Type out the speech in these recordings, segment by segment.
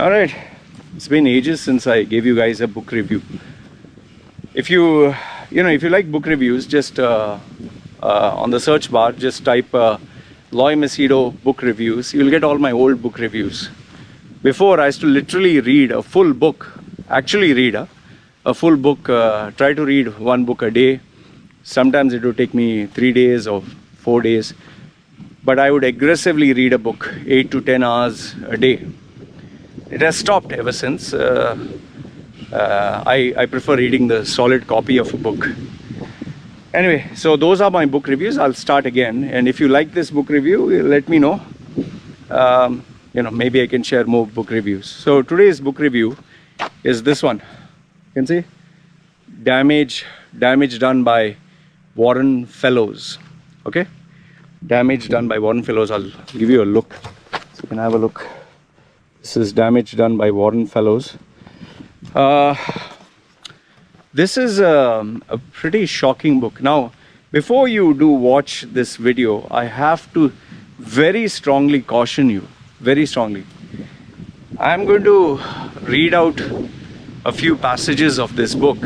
Alright, it's been ages since I gave you guys a book review. If you like book reviews, just on the search bar, just type Loy Machedo book reviews. You'll get all my old book reviews. Before, I used to literally read a full book, actually read a full book, try to read one book a day. Sometimes it would take me 3 days or 4 days. But I would aggressively read a book 8 to 10 hours a day. It has stopped ever since. I prefer reading the solid copy of a book. Anyway, so those are my book reviews. I'll start again. And if you like this book review, let me know. Maybe I can share more book reviews. So today's book review is this one. You can see? Damage done by Warren Fellows. Okay? Damage done by Warren Fellows. I'll give you a look. So you can have a look. This is Damage done by Warren Fellows. This is a pretty shocking book. Now, before you do watch this video, I have to very strongly caution you. Very strongly. I'm going to read out a few passages of this book.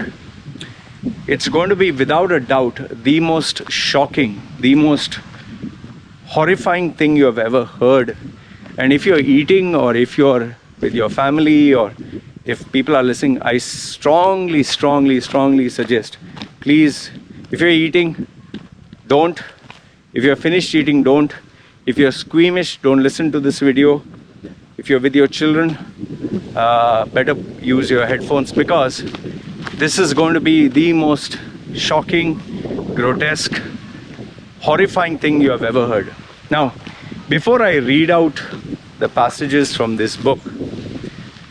It's going to be, without a doubt, the most shocking, the most horrifying thing you have ever heard. And if you're eating, or if you're with your family, or if people are listening, I strongly suggest, please, if you're eating, don't. If you're finished eating, don't. If you're squeamish, don't listen to this video. If you're with your children, better use your headphones, because this is going to be the most shocking, grotesque, horrifying thing you have ever heard. Now, before I read out the passages from this book,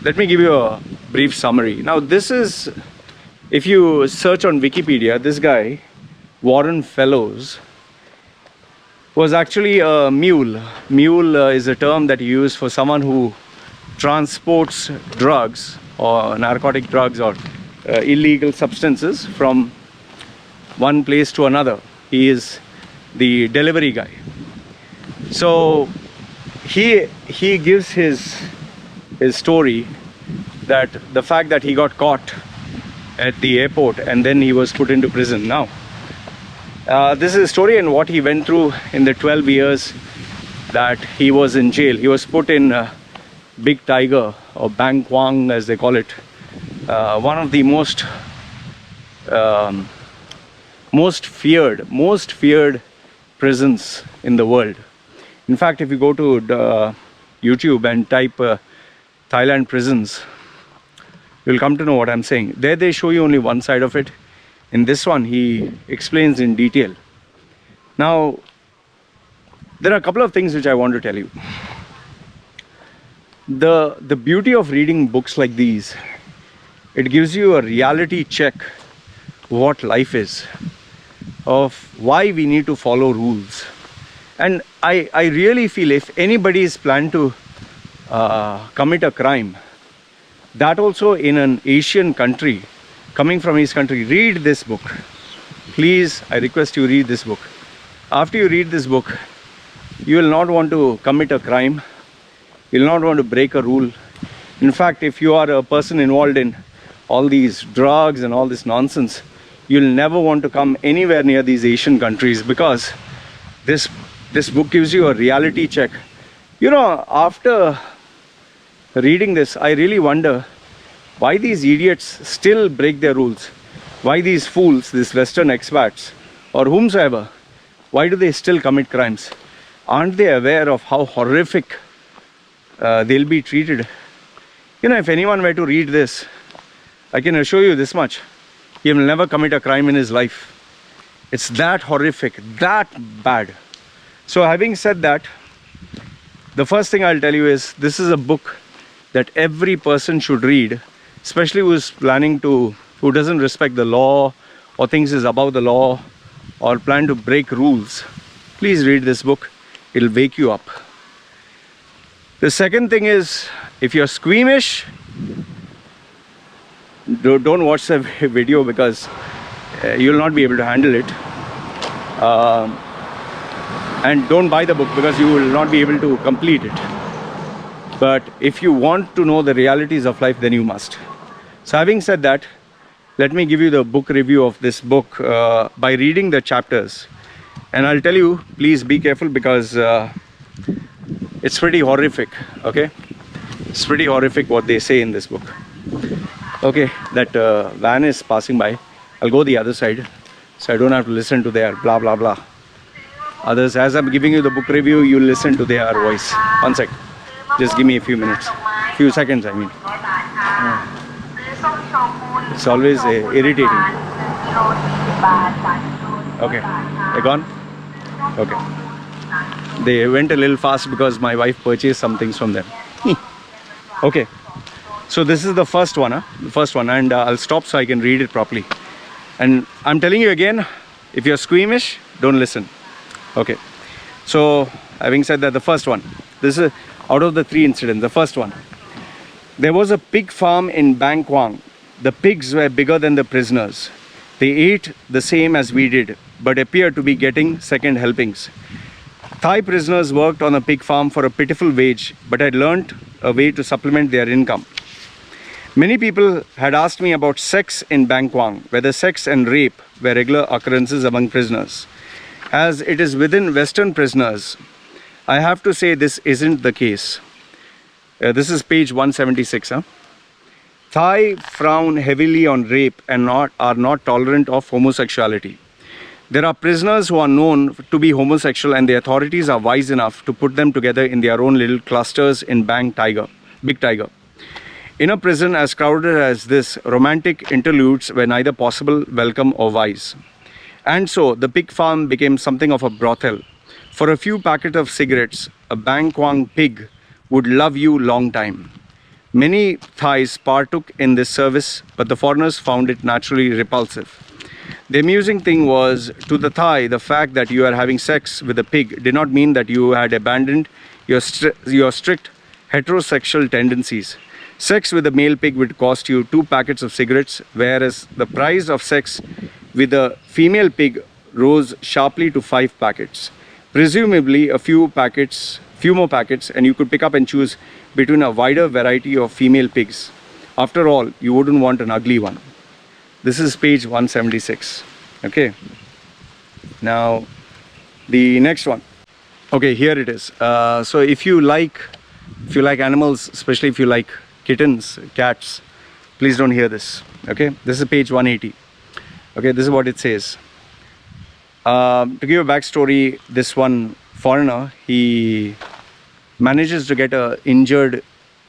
let me give you a brief summary. Now, this is, if you search on Wikipedia, this guy, Warren Fellows, was actually a mule. Mule is a term that you use for someone who transports drugs, or narcotic drugs, or illegal substances from one place to another. He is the delivery guy. So he gives his story, that the fact that he got caught at the airport and then he was put into prison. Now, this is a story and what he went through in the 12 years that he was in jail. He was put in Big Tiger, or Bang Kwang as they call it, one of the most feared prisons in the world. In fact, if you go to YouTube and type Thailand prisons, you'll come to know what I'm saying. There they show you only one side of it. In this one, he explains in detail. Now, there are a couple of things which I want to tell you. The beauty of reading books like these, it gives you a reality check what life is, of why we need to follow rules. And I really feel if anybody is planning to commit a crime, that also in an Asian country, coming from his country, read this book. Please, I request you read this book. After you read this book, you will not want to commit a crime. You will not want to break a rule. In fact, if you are a person involved in all these drugs and all this nonsense, you'll never want to come anywhere near these Asian countries, because this book gives you a reality check. You know, after reading this, I really wonder why these idiots still break their rules. Why these fools, these Western expats, or whomsoever, why do they still commit crimes? Aren't they aware of how horrific they'll be treated? You know, if anyone were to read this, I can assure you this much: he will never commit a crime in his life. It's that horrific, that bad. So having said that, the first thing I'll tell you is, this is a book that every person should read, especially who doesn't respect the law, or thinks is above the law, or plan to break rules. Please read this book. It'll wake you up. The second thing is, if you're squeamish, don't watch the video, because you'll not be able to handle it. And don't buy the book, because you will not be able to complete it. But if you want to know the realities of life, then you must. So having said that, let me give you the book review of this book by reading the chapters. And I'll tell you, please be careful, because it's pretty horrific, okay? It's pretty horrific what they say in this book. Okay, that van is passing by. I'll go the other side, so I don't have to listen to their blah blah blah. Others, as I'm giving you the book review, you listen to their voice. One sec. Just give me a few minutes. Few seconds, I mean. It's always irritating. Okay, they're gone? Okay. They went a little fast because my wife purchased some things from them. Okay. So this is the first one, the first one, and I'll stop so I can read it properly. And I'm telling you again, if you're squeamish, don't listen. Okay. So having said that, the first one, this is out of the 3 incidents, the first one. There was a pig farm in Bangkwang. The pigs were bigger than the prisoners. They ate the same as we did, but appeared to be getting second helpings. Thai prisoners worked on a pig farm for a pitiful wage, but had learnt a way to supplement their income. Many people had asked me about sex in Bangkwang, whether sex and rape were regular occurrences among prisoners. As it is within Western prisoners, I have to say this isn't the case. This is page 176. Thai frown heavily on rape and are not tolerant of homosexuality. There are prisoners who are known to be homosexual, and the authorities are wise enough to put them together in their own little clusters in Big Tiger. In a prison as crowded as this, romantic interludes were neither possible, welcome, or wise. And so the pig farm became something of a brothel. For a few packets of cigarettes, a Bangkwang pig would love you long time. Many Thais partook in this service, but the foreigners found it naturally repulsive. The amusing thing was, to the Thai, the fact that you are having sex with a pig did not mean that you had abandoned your strict heterosexual tendencies. Sex with a male pig would cost you 2 packets of cigarettes, whereas the price of sex with a female pig rose sharply to 5 packets. Presumably a few more packets, and you could pick up and choose between a wider variety of female pigs. After all, you wouldn't want an ugly one. This is page 176. Okay. Now, the next one. Okay, here it is. So if you like animals, especially if you like kittens, cats, please don't hear this. Okay, this is page 180. Okay, this is what it says. To give you a backstory, this one foreigner, he manages to get a injured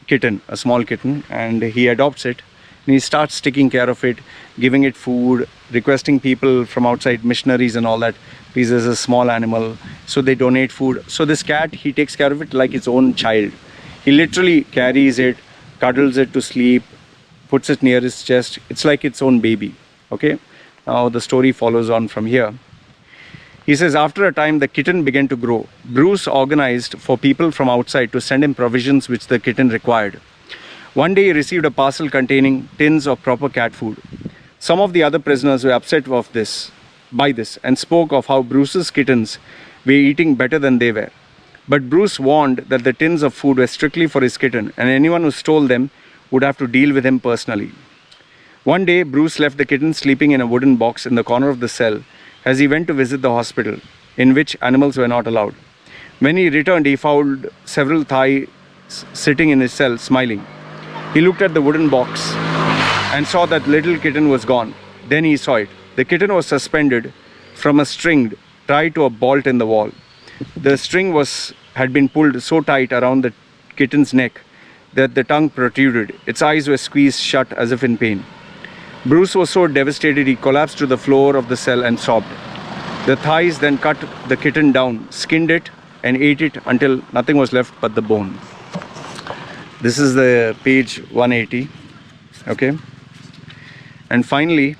kitten, a small kitten, and he adopts it, and he starts taking care of it, giving it food, requesting people from outside, missionaries and all that, please, there's a small animal, so they donate food. So this cat, he takes care of it like its own child. He literally carries it, cuddles it to sleep, puts it near his chest. It's like its own baby. Okay, now the story follows on from here. He says, after a time, the kitten began to grow. Bruce organized for people from outside to send him provisions which the kitten required. One day he received a parcel containing tins of proper cat food. Some of the other prisoners were upset by this and spoke of how Bruce's kittens were eating better than they were. But Bruce warned that the tins of food were strictly for his kitten, and anyone who stole them would have to deal with him personally. One day, Bruce left the kitten sleeping in a wooden box in the corner of the cell as he went to visit the hospital, in which animals were not allowed. When he returned, he found several Thais sitting in his cell, smiling. He looked at the wooden box and saw that little kitten was gone. Then he saw it. The kitten was suspended from a string tied to a bolt in the wall. The string had been pulled so tight around the kitten's neck that the tongue protruded. Its eyes were squeezed shut as if in pain. Bruce was so devastated he collapsed to the floor of the cell and sobbed. The Thais then cut the kitten down, skinned it, and ate it until nothing was left but the bone. This is the page 180. Okay. And finally,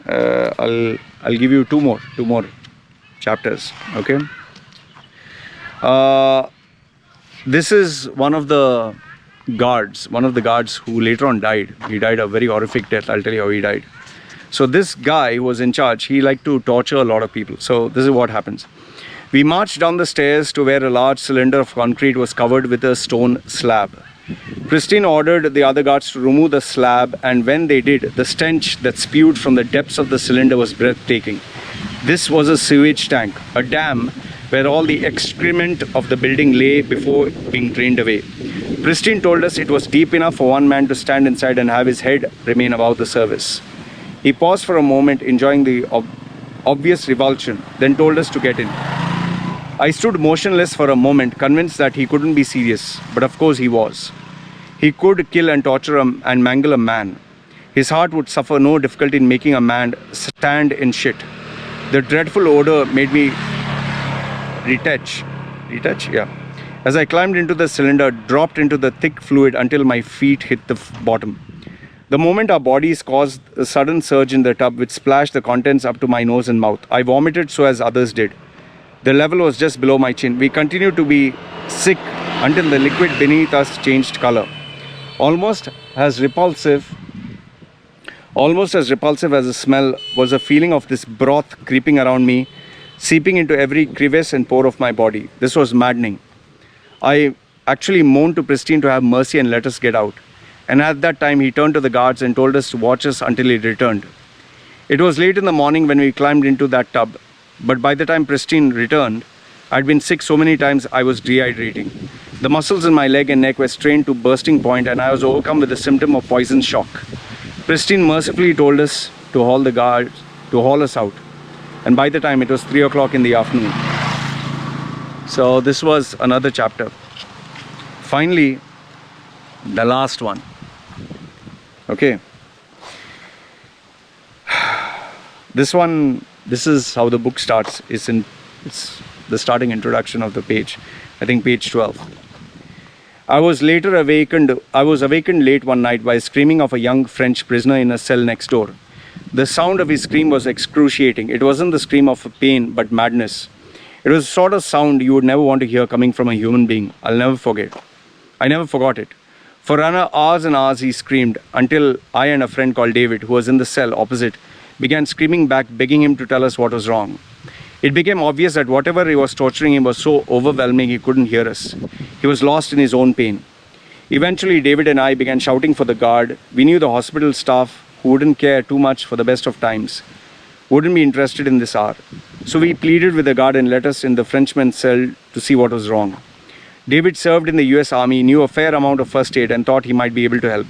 I'll give you two more chapters. Okay. This is one of the guards who later on died. He died a very horrific death. I'll tell you how he died. So this guy who was in charge, he liked to torture a lot of people. So this is what happens. We marched down the stairs to where a large cylinder of concrete was covered with a stone slab. Christine ordered the other guards to remove the slab, and when they did, the stench that spewed from the depths of the cylinder was breathtaking. This was a sewage tank, a dam where all the excrement of the building lay before being drained away. Christine told us it was deep enough for one man to stand inside and have his head remain above the surface. He paused for a moment, enjoying the obvious revulsion, then told us to get in. I stood motionless for a moment, convinced that he couldn't be serious, but of course he was. He could kill and torture and mangle a man. His heart would suffer no difficulty in making a man stand in shit. The dreadful odor made me retouch, yeah. As I climbed into the cylinder, dropped into the thick fluid until my feet hit the bottom. The moment our bodies caused a sudden surge in the tub which splashed the contents up to my nose and mouth. I vomited so as others did. The level was just below my chin. We continued to be sick until the liquid beneath us changed color. Almost as repulsive as the smell was a feeling of this broth creeping around me, seeping into every crevice and pore of my body. This was maddening. I actually moaned to Pristine to have mercy and let us get out. And at that time, he turned to the guards and told us to watch us until he returned. It was late in the morning when we climbed into that tub, but by the time Pristine returned, I'd been sick so many times I was dehydrating. The muscles in my leg and neck were strained to bursting point, and I was overcome with the symptom of poison shock. Pristine mercifully told us to haul us out. And by the time it was 3 o'clock in the afternoon. So this was another chapter. Finally, the last one. Okay. This is how the book starts. It's the starting introduction of the page. I think page 12. I was awakened late one night by screaming of a young French prisoner in a cell next door. The sound of his scream was excruciating. It wasn't the scream of pain, but madness. It was the sort of sound you would never want to hear coming from a human being. I never forgot it. For hours and hours he screamed, until I and a friend called David, who was in the cell opposite, began screaming back, begging him to tell us what was wrong. It became obvious that whatever was torturing him was so overwhelming he couldn't hear us. He was lost in his own pain. Eventually, David and I began shouting for the guard. We knew the hospital staff, who wouldn't care too much for the best of times, wouldn't be interested in this hour. So we pleaded with the guard and let us in the Frenchman's cell to see what was wrong. David served in the US Army, knew a fair amount of first aid, and thought he might be able to help.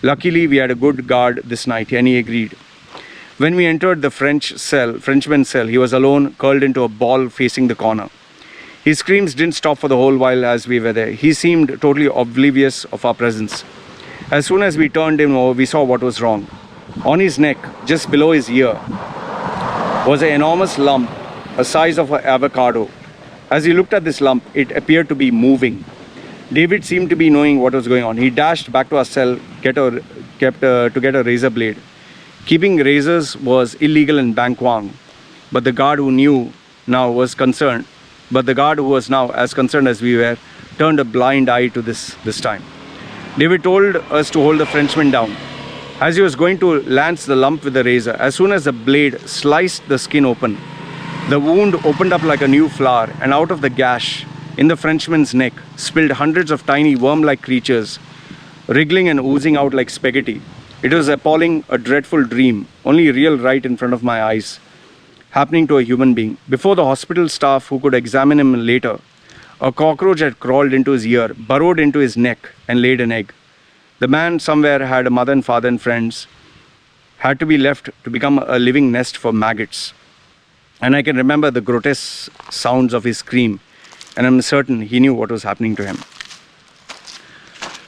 Luckily, we had a good guard this night, and he agreed. When we entered the Frenchman's cell, he was alone, curled into a ball facing the corner. His screams didn't stop for the whole while as we were there. He seemed totally oblivious of our presence. As soon as we turned him over, we saw what was wrong. On his neck, just below his ear, was an enormous lump, the size of an avocado. As he looked at this lump, it appeared to be moving. David seemed to be knowing what was going on. He dashed back to our cell to get a razor blade. Keeping razors was illegal in Bangkwang, but the guard who was now as concerned as we were, turned a blind eye to this time. David told us to hold the Frenchman down. As he was going to lance the lump with the razor, as soon as the blade sliced the skin open, the wound opened up like a new flower, and out of the gash in the Frenchman's neck spilled hundreds of tiny worm-like creatures, wriggling and oozing out like spaghetti. It was appalling, a dreadful dream, only real right in front of my eyes, happening to a human being. Before the hospital staff who could examine him later, a cockroach had crawled into his ear, burrowed into his neck, and laid an egg. The man somewhere had a mother and father and friends, had to be left to become a living nest for maggots. And I can remember the grotesque sounds of his scream, and I'm certain he knew what was happening to him.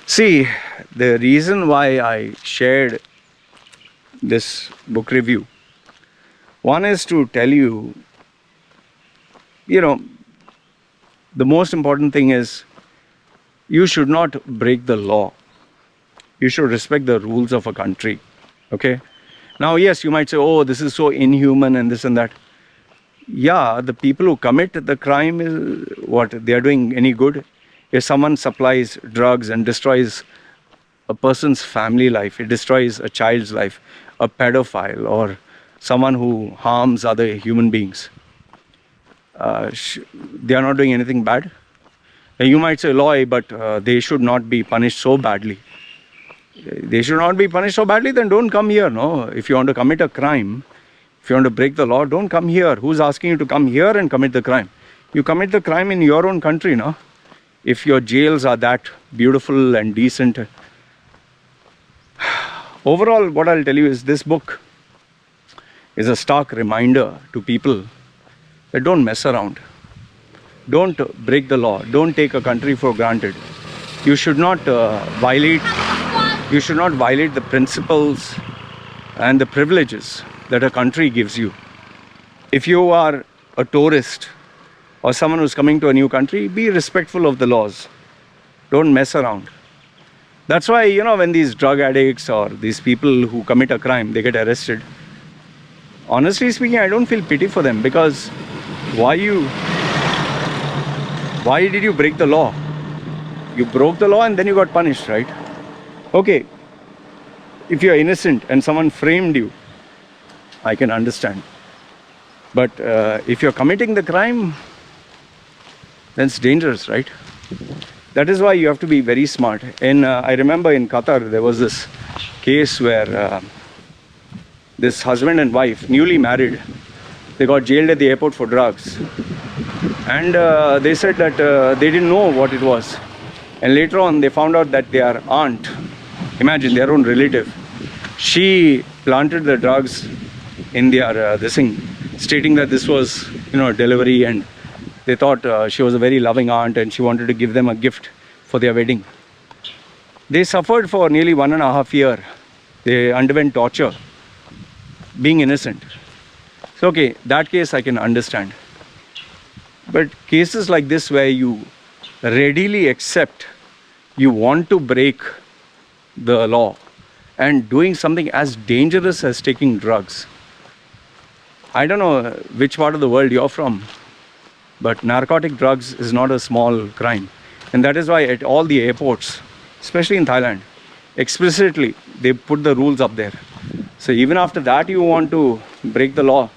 See, the reason why I shared this book review, one is to tell you, the most important thing is you should not break the law. You should respect the rules of a country. Okay? Now, yes, you might say, oh, this is so inhuman and this and that. Yeah, the people who commit the crime, is what? They are doing any good? If someone supplies drugs and destroys a person's family life, it destroys a child's life, a pedophile or someone who harms other human beings, they are not doing anything bad. You might say, Loy, but they should not be punished so badly. They should not be punished so badly, then don't come here, no? If you want to commit a crime, if you want to break the law, don't come here. Who's asking you to come here and commit the crime? You commit the crime in your own country, no? If your jails are that beautiful and decent. Overall, what I'll tell you is this book is a stark reminder to people that don't mess around. Don't break the law. Don't take a country for granted. You should not violate the principles and the privileges that a country gives you. If you are a tourist or someone who's coming to a new country, be respectful of the laws. Don't mess around. That's why, you know, when these drug addicts or these people who commit a crime, they get arrested. Honestly speaking, I don't feel pity for them, because why did you break the law? You broke the law and then you got punished, right? Okay, if you're innocent and someone framed you, I can understand. But if you're committing the crime, then it's dangerous, right? That is why you have to be very smart. I remember in Qatar, there was this case where this husband and wife, newly married, they got jailed at the airport for drugs. And they said that they didn't know what it was. And later on, they found out that their aunt, imagine their own relative, she planted the drugs in their this thing, stating that this was, you know, delivery, and they thought she was a very loving aunt and she wanted to give them a gift for their wedding. They suffered for nearly 1.5 years. They underwent torture, being innocent. So okay, that case I can understand. But cases like this where you readily accept you want to break the law and doing something as dangerous as taking drugs. I don't know which part of the world you're from, but narcotic drugs is not a small crime. And that is why at all the airports, especially in Thailand, explicitly they put the rules up there. So even after that you want to break the law,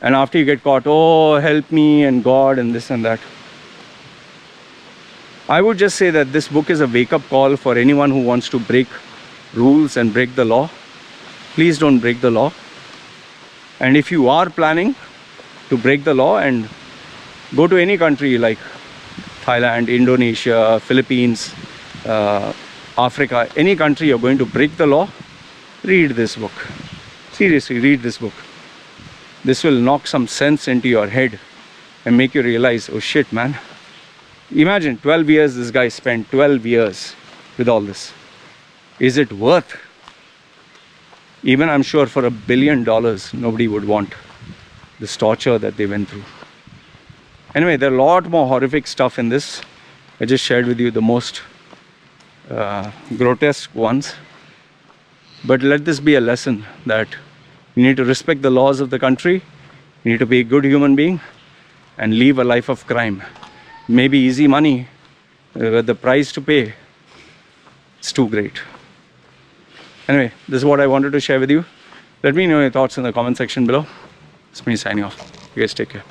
and after you get caught, oh, help me and God and this and that. I would just say that this book is a wake-up call for anyone who wants to break rules and break the law. Please don't break the law. And if you are planning to break the law and go to any country like Thailand, Indonesia, Philippines, Africa, any country you're going to break the law, read this book. Seriously, read this book. This will knock some sense into your head and make you realize, oh shit, man. Imagine 12 years this guy spent, 12 years with all this. Is it worth? Even I'm sure for $1 billion, nobody would want this torture that they went through. Anyway, there are a lot more horrific stuff in this. I just shared with you the most grotesque ones. But let this be a lesson that you need to respect the laws of the country. You need to be a good human being and live a life of crime. Maybe easy money, but the price to pay, it's too great. Anyway, this is what I wanted to share with you. Let me know your thoughts in the comment section below. It's me signing off. You guys take care.